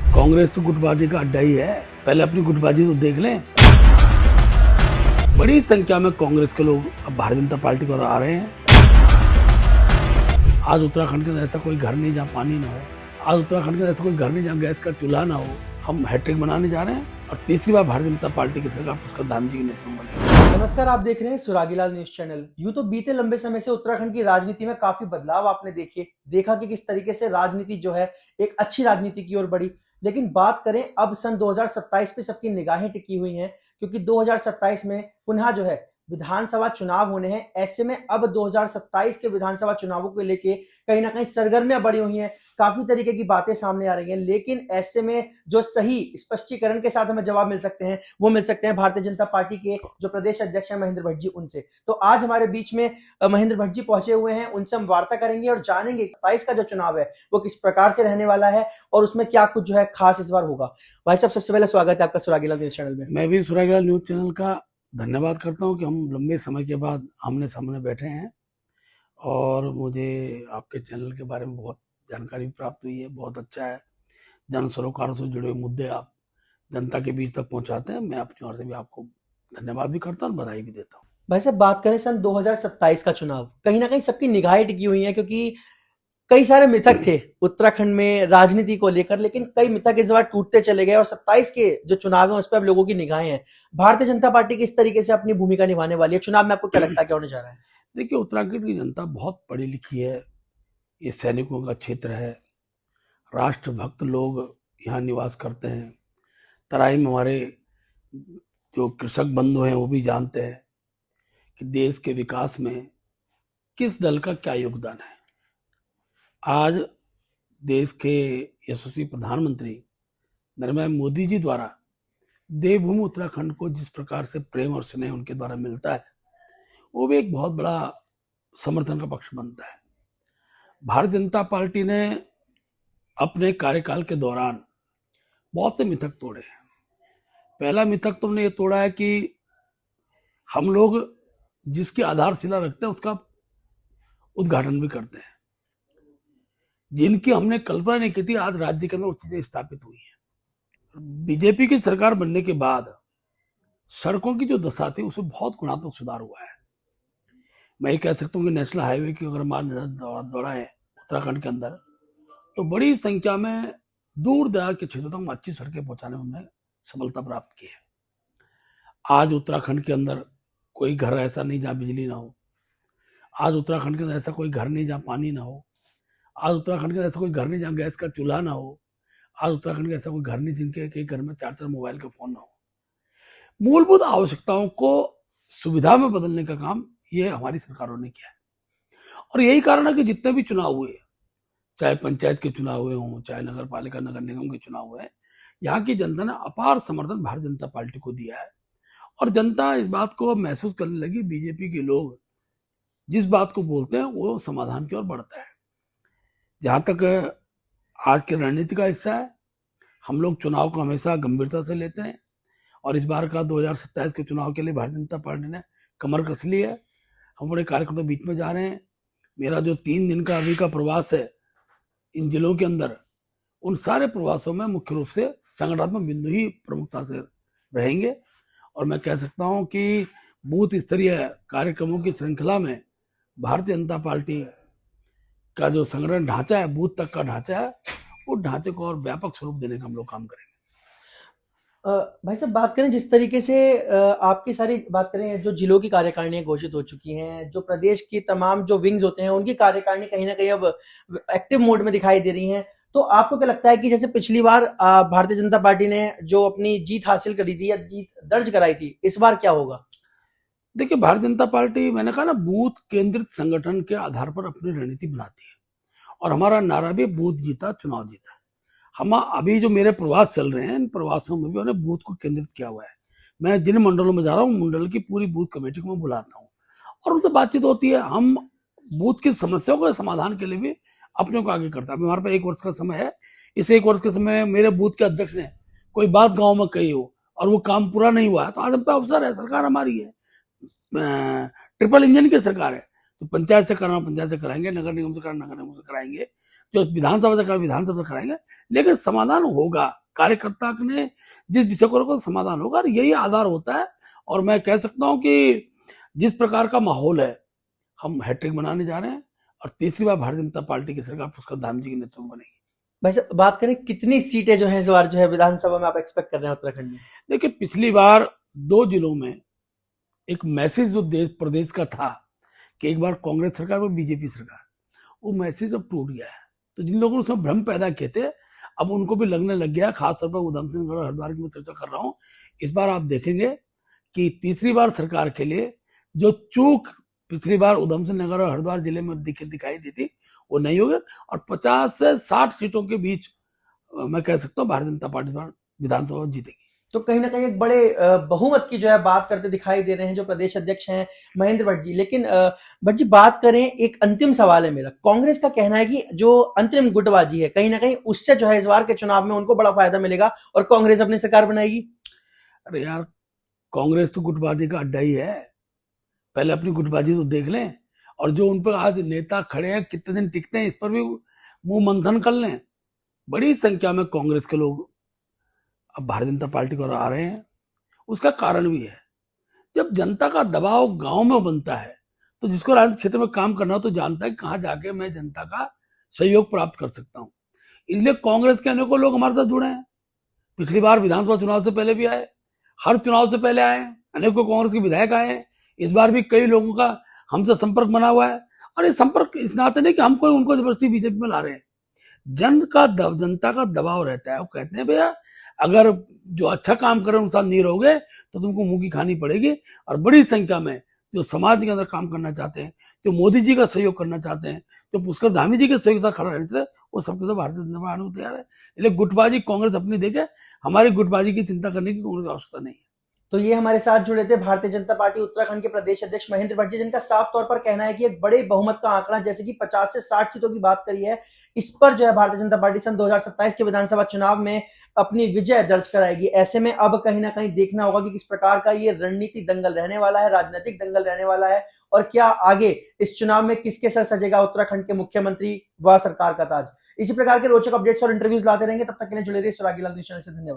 कांग्रेस तो गुटबाजी का अड्डा ही है। पहले अपनी गुटबाजी तो देख लें। बड़ी संख्या में कांग्रेस के लोग अब भारतीय जनता पार्टी को आ रहे हैं। आज उत्तराखंड के अंदर ऐसा कोई घर नहीं जहाँ पानी ना हो। आज उत्तराखंड के अंदर ऐसा कोई घर नहीं जहाँ गैस का चूल्हा ना हो। हम हैट्रिक बनाने जा रहे हैं और तीसरी बार भारतीय जनता पार्टी की सरकार पुष्कर धामी जी के नेतृत्व में बनेगी। नमस्कार, आप देख रहे हैं सुरागीलाल न्यूज चैनल। यूं तो बीते लंबे समय से उत्तराखंड की राजनीति में काफी बदलाव आपने देखा कि किस तरीके से राजनीति जो है एक अच्छी राजनीति की ओर बढ़ी। लेकिन बात करें अब सन 2027 पे सबकी निगाहें टिकी हुई हैं, क्योंकि 2027 में पुनः जो है विधानसभा चुनाव होने हैं। ऐसे में अब 2027 के विधानसभा चुनावों को लेके कहीं ना कहीं सरगर्मियां बढ़ी हुई हैं, काफी तरीके की बातें सामने आ रही हैं। लेकिन ऐसे में जो सही स्पष्टीकरण के साथ हमें जवाब मिल सकते हैं वो मिल सकते हैं भारतीय जनता पार्टी के जो प्रदेश अध्यक्ष हैं महेंद्र भट्ट जी, उनसे। तो आज हमारे बीच में महेंद्र भट्ट जी पहुंचे हुए हैं, उनसे हम वार्ता करेंगे और जानेंगे 27 का जो चुनाव है वो किस प्रकार से रहने वाला है और उसमें क्या कुछ जो है खास इस बार होगा। भाई साहब, सबसे पहले स्वागत है आपका सुरागीलाल न्यूज चैनल में। मैं भी सुरागीलाल न्यूज चैनल का धन्यवाद करता हूं कि हम लंबे समय के बाद आमने सामने बैठे हैं और मुझे आपके चैनल के बारे में बहुत जानकारी प्राप्त हुई है। बहुत अच्छा है। जन सरोकारों से जुड़े हुए मुद्दे आप जनता के बीच तक पहुंचाते हैं। मैं अपनी ओर से भी आपको धन्यवाद भी करता हूं और बधाई भी देता हूं। भाई साहब, बात करें सन 2027 का चुनाव, कहीं ना कहीं सबकी निगाहें टिकी हुई हैं, क्योंकि कई सारे मिथक थे उत्तराखंड में राजनीति को लेकर, लेकिन कई मिथक इस बार टूटते चले गए और 27 के जो चुनाव है उस पर अब लोगों की निगाहें हैं। भारतीय जनता पार्टी किस तरीके से अपनी भूमिका निभाने वाली है चुनाव में? आपको क्या लगता है क्या होने जा रहा है? देखिए, उत्तराखंड की जनता बहुत पढ़ी लिखी है। ये सैनिकों का क्षेत्र है। राष्ट्रभक्त लोग यहाँ निवास करते हैं। तराई में हमारे जो कृषक बंधु हैं वो भी जानते हैं कि देश के विकास में किस दल का क्या योगदान है। आज देश के यशस्वी प्रधानमंत्री नरेंद्र मोदी जी द्वारा देवभूमि उत्तराखंड को जिस प्रकार से प्रेम और स्नेह उनके द्वारा मिलता है, वो भी एक बहुत बड़ा समर्थन का पक्ष बनता है। भारतीय जनता पार्टी ने अपने कार्यकाल के दौरान बहुत से मिथक तोड़े हैं। पहला मिथक तो हमने ये तोड़ा है कि हम लोग जिसकी आधारशिला रखते हैं उसका उद्घाटन भी करते हैं। जिनकी हमने कल्पना नहीं की थी, आज राज्य के अंदर वो चीजें स्थापित हुई हैं। बीजेपी की सरकार बनने के बाद सड़कों की जो दशा थी उसमें बहुत गुणात्मक सुधार हुआ है। मैं ये कह सकता हूँ कि नेशनल हाईवे की अगर हमारे नजर दौड़ाएं उत्तराखंड के अंदर, तो बड़ी संख्या में दूर दराज के क्षेत्रों तक अच्छी सड़कें पहुंचाने में हमने सफलता प्राप्त की है। आज उत्तराखंड के अंदर कोई घर ऐसा नहीं जहाँ बिजली ना हो। आज उत्तराखंड के अंदर ऐसा कोई घर नहीं जहाँ पानी ना हो। आज उत्तराखंड के अंदर ऐसा कोई घर नहीं जहाँ गैस का चूल्हा ना हो। आज उत्तराखंड का ऐसा कोई घर नहीं जिनके एक घर में 4-4 मोबाइल के फोन ना हो। मूलभूत आवश्यकताओं को सुविधा में बदलने का काम ये हमारी सरकारों ने किया है। और यही कारण है कि जितने भी चुनाव हुए, चाहे पंचायत के चुनाव हुए हों, चाहे नगर पालिका नगर निगम के चुनाव हुए, यहाँ की जनता ने अपार समर्थन भारतीय जनता पार्टी को दिया है। और जनता इस बात को महसूस करने लगी, बीजेपी के लोग जिस बात को बोलते हैं वो समाधान की ओर बढ़ता है। जहां तक आज की रणनीति का हिस्सा है, हम लोग चुनाव को हमेशा गंभीरता से लेते हैं और इस बार का 2027 के चुनाव के लिए भारतीय जनता पार्टी ने कमर कस ली है। हम बड़े कार्यक्रमों के बीच में जा रहे हैं। मेरा जो 3 दिन का अभी का प्रवास है इन जिलों के अंदर, उन सारे प्रवासों में मुख्य रूप से संगठनात्मक बिंदु ही प्रमुखता से रहेंगे। और मैं कह सकता हूं कि बूथ स्तरीय कार्यक्रमों की श्रृंखला में भारतीय जनता पार्टी का जो संगठन ढांचा है, बूथ तक का ढांचा है, उस ढांचे को और व्यापक स्वरूप देने का हम लोग काम करेंगे। भाई साहब, बात करें जिस तरीके से आपकी सारी बात करें, जो जिलों की कार्यकारिणियां घोषित हो चुकी हैं, जो प्रदेश की तमाम जो विंग्स होते हैं उनकी कार्यकारिणी कहीं ना कहीं अब एक्टिव मोड में दिखाई दे रही हैं। तो आपको क्या लगता है कि जैसे पिछली बार भारतीय जनता पार्टी ने जो अपनी जीत हासिल करी थी या जीत दर्ज कराई थी, इस बार क्या होगा? देखिए, भारतीय जनता पार्टी, मैंने कहा ना, बूथ केंद्रित संगठन के आधार पर अपनी रणनीति बनाती है और हमारा नारा भी बूथ जीता चुनाव जीता। हम अभी जो मेरे प्रवास चल रहे हैं, इन प्रवासों में भी हमने बूथ को केंद्रित किया हुआ है। मैं जिन मंडलों में जा रहा हूँ, मंडल की पूरी बूथ कमेटी को मैं बुलाता हूँ और उनसे बातचीत होती है। हम बूथ की समस्याओं के समाधान के लिए भी अपने को आगे करता है। हमारे पास 1 वर्ष का समय है। इस 1 वर्ष के समय मेरे बूथ के अध्यक्ष ने कोई बात गाँव में कही हो और वो काम पूरा नहीं हुआ है, तो आज हम पे अवसर है। सरकार हमारी है, ट्रिपल इंजन की सरकार है। तो पंचायत से कराना पंचायत से कराएंगे, नगर निगम से कराना नगर निगम से कराएंगे, जो विधानसभा से विधानसभा कराएंगे, लेकिन समाधान होगा। कार्यकर्ता ने जिस विषय को रखा समाधान होगा, और यही आधार होता है। और मैं कह सकता हूं कि जिस प्रकार का माहौल है, हम हैट्रिक बनाने जा रहे हैं और तीसरी बार भारतीय जनता पार्टी की सरकार पुष्कर धामी जी के नेतृत्व में बनेगी। भाई साहब, बात करें कितनी सीटें जो है इस बार जो है विधानसभा में आप एक्सपेक्ट कर रहे हैं उत्तराखंड में? देखिए, पिछली बार 2 जिलों में एक मैसेज जो देश प्रदेश का था कि एक बार कांग्रेस सरकार और बीजेपी सरकार, वो मैसेज अब टूट गया है। तो जिन लोगों ने उसमें भ्रम पैदा किए थे, अब उनको भी लगने लग गया। खासतौर पर उधम सिंह और हरिद्वार की मैं चर्चा कर रहा हूँ। इस बार आप देखेंगे कि तीसरी बार सरकार के लिए जो चूक पिछली बार उधम सिंह नगर और हरिद्वार जिले में दिखाई दी थी, वो नहीं होगी। और 50 से 60 सीटों के बीच मैं कह सकता हूँ भारतीय जनता पार्टी विधानसभा जीतेगी। तो कहीं ना कहीं एक बड़े बहुमत की जो है बात करते दिखाई दे रहे हैं जो प्रदेश अध्यक्ष हैं महेंद्र भट्ट जी। लेकिन भट्ट जी, बात करें, एक अंतिम सवाल है मेरा। कांग्रेस का कहना है कि जो अंतरिम गुटबाजी है, कहीं ना कहीं उससे जो है इस बार के चुनाव में उनको बड़ा फायदा मिलेगा और कांग्रेस अपनी सरकार बनाएगी। अरे यार, कांग्रेस तो गुटबाजी का अड्डा ही है। पहले अपनी गुटबाजी तो देख लें, और जो उन पर आज नेता खड़े हैं कितने दिन टिकते हैं, इस पर भी मुंह मंथन कर लें। बड़ी संख्या में कांग्रेस के लोग अब भारतीय जनता पार्टी को आ रहे हैं। उसका कारण भी है, जब जनता का दबाव गांव में बनता है, तो जिसको राजनीतिक क्षेत्र में काम करना हो तो जानता है कि कहाँ जाके मैं जनता का सहयोग प्राप्त कर सकता हूँ। इसलिए कांग्रेस के अनेकों लोग हमारे साथ जुड़े हैं। पिछली बार विधानसभा चुनाव से पहले भी आए, हर चुनाव से पहले आए, अनेकों कांग्रेस के विधायक आए हैं। इस बार भी कई लोगों का हमसे संपर्क बना हुआ है। और ये संपर्क इस नाते नहीं कि हम कोई उनको जबरदस्ती बीजेपी में ला रहे हैं। जनता का दबाव रहता है। वो कहते हैं भैया, अगर जो अच्छा काम करे उनके साथ नहीं रहोगे तो तुमको मुंह की खानी पड़ेगी। और बड़ी संख्या में जो समाज के अंदर काम करना चाहते हैं, जो मोदी जी का सहयोग करना चाहते हैं, जो पुष्कर धामी जी के सहयोग के साथ खड़ा रहते थे, वो सबके सब भारतीय जनता पार्टी आने को तैयार है। इसलिए गुटबाजी कांग्रेस अपनी देखे, हमारी गुटबाजी की चिंता करने की कांग्रेस की आवश्यकता नहीं है। तो ये हमारे साथ जुड़े थे भारतीय जनता पार्टी उत्तराखंड के प्रदेश अध्यक्ष महेंद्र भट्ट जी, जिनका साफ तौर पर कहना है कि एक बड़े बहुमत का आंकड़ा, जैसे कि 50 से 60 सीटों की बात करी है, इस पर जो है भारतीय जनता पार्टी सन 2027 के विधानसभा चुनाव में अपनी विजय दर्ज कराएगी। ऐसे में अब कहीं ना कहीं देखना होगा कि किस प्रकार का ये रणनीति दंगल रहने वाला है, राजनीतिक दंगल रहने वाला है, और क्या आगे इस चुनाव में किसके सर सजेगा उत्तराखंड के मुख्यमंत्री व सरकार का ताज। इसी प्रकार के रोचक अपडेट्स और इंटरव्यूज लाते रहेंगे। तब तक के लिए जुड़े रहिए स्वरागी लाल न्यूज़ चैनल से। धन्यवाद।